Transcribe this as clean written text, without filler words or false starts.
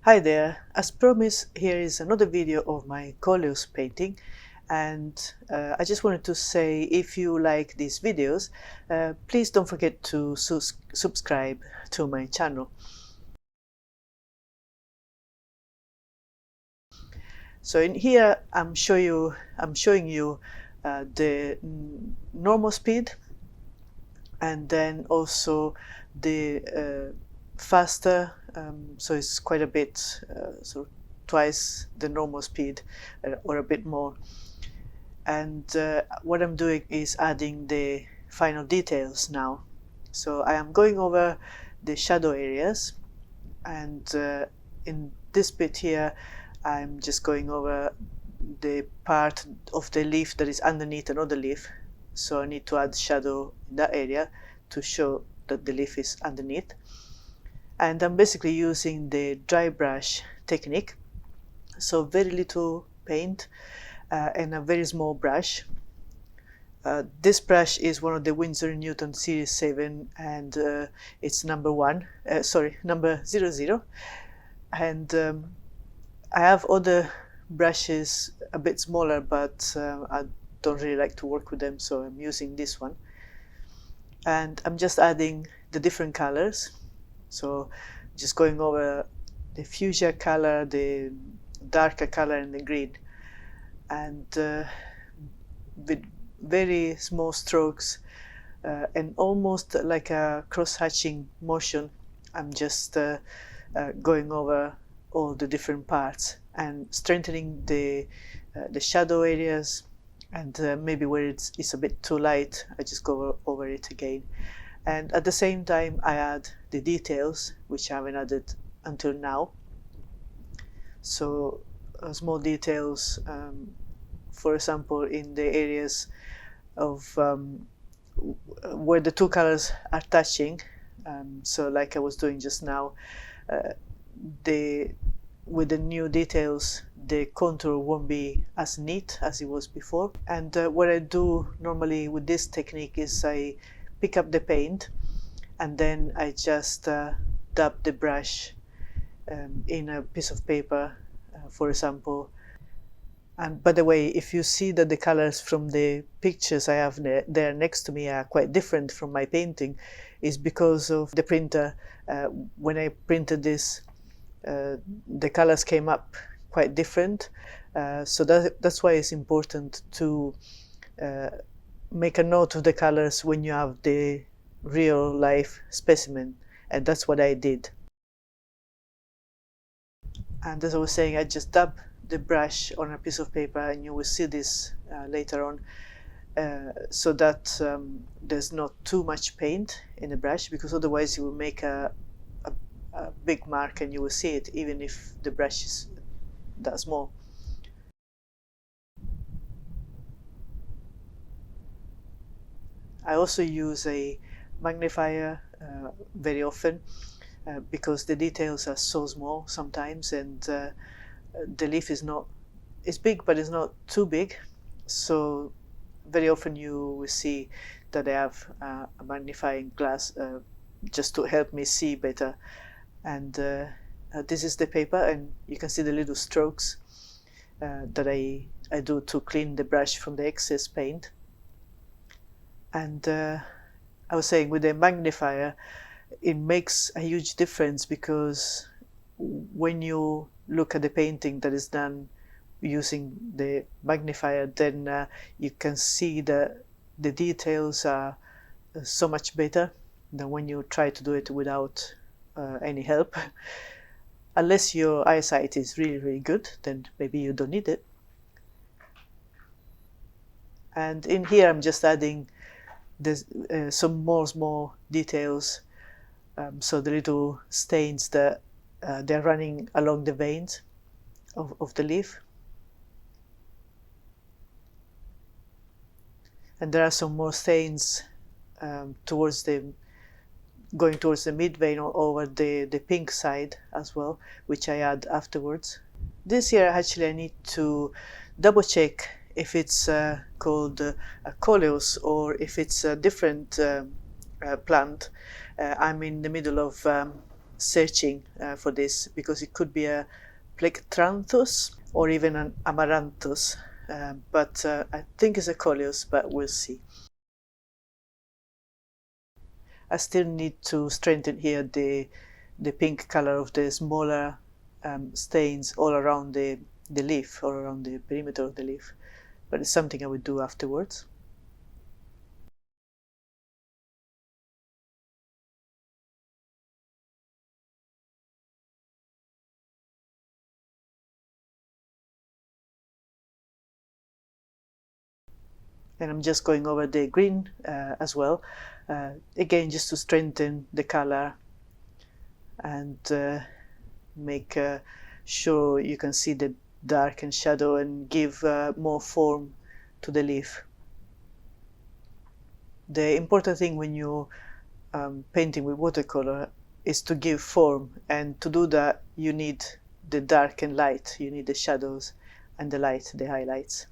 Hi there, as promised, here is another video of my Coleus painting, and I just wanted to say, if you like these videos, please don't forget to subscribe to my channel. So in here I'm showing you the normal speed, and then also the faster, so it's quite a bit, so twice the normal speed, or a bit more. And what I'm doing is adding the final details now. So I am going over the shadow areas, and in this bit here I'm just going over the part of the leaf that is underneath another leaf. So I need to add shadow in that area to show that the leaf is underneath. And I'm basically using the dry brush technique, so very little paint and a very small brush. This brush is one of the Winsor & Newton Series 7, and it's number 00. And I have other brushes a bit smaller, but I don't really like to work with them, so I'm using this one. And I'm just adding the different colors, so just going over the fuchsia color, the darker color, and the green. And with very small strokes and almost like a cross-hatching motion, I'm just going over all the different parts and strengthening the shadow areas, and maybe where it's a bit too light, I just go over it again. And at the same time I add the details, which I haven't added until now. So small details, for example, in the areas of where the two colors are touching, so like I was doing just now, with the new details the contour won't be as neat as it was before. And what I do normally with this technique is I pick up the paint and then I just dab the brush in a piece of paper, for example. And by the way, if you see that the colors from the pictures I have there next to me are quite different from my painting, is because of the printer. When I printed this, the colors came up quite different. So that's why it's important to make a note of the colors when you have the real life specimen, and that's what I did. And as I was saying, I just dab the brush on a piece of paper, and you will see this later on, so that there's not too much paint in the brush, because otherwise you will make a big mark and you will see it even if the brush is that small. I also use a magnifier very often, because the details are so small sometimes, and the leaf it's big, but it's not too big. So very often you will see that I have a magnifying glass just to help me see better. And this is the paper, and you can see the little strokes that I do to clean the brush from the excess paint. And I was saying, with the magnifier it makes a huge difference, because when you look at the painting that is done using the magnifier, then you can see that the details are so much better than when you try to do it without any help. Unless your eyesight is really, really good, then maybe you don't need it. And in here I'm just adding some more small details, so the little stains that they're running along the veins of the leaf. And there are some more stains going towards the mid vein or over the pink side as well, which I add afterwards. This year actually I need to double check if it's called a Coleus or if it's a different plant. I'm in the middle of searching for this, because it could be a Plectranthus or even an Amaranthus, but I think it's a Coleus, but we'll see. I still need to strengthen here the pink color of the smaller stains all around the leaf, or around the perimeter of the leaf, but it's something I will do afterwards. And I'm just going over the green as well, again just to strengthen the color and make sure you can see the dark and shadow and give more form to the leaf. The important thing when you painting with watercolor is to give form, and to do that you need the dark and light, you need the shadows and the light, the highlights.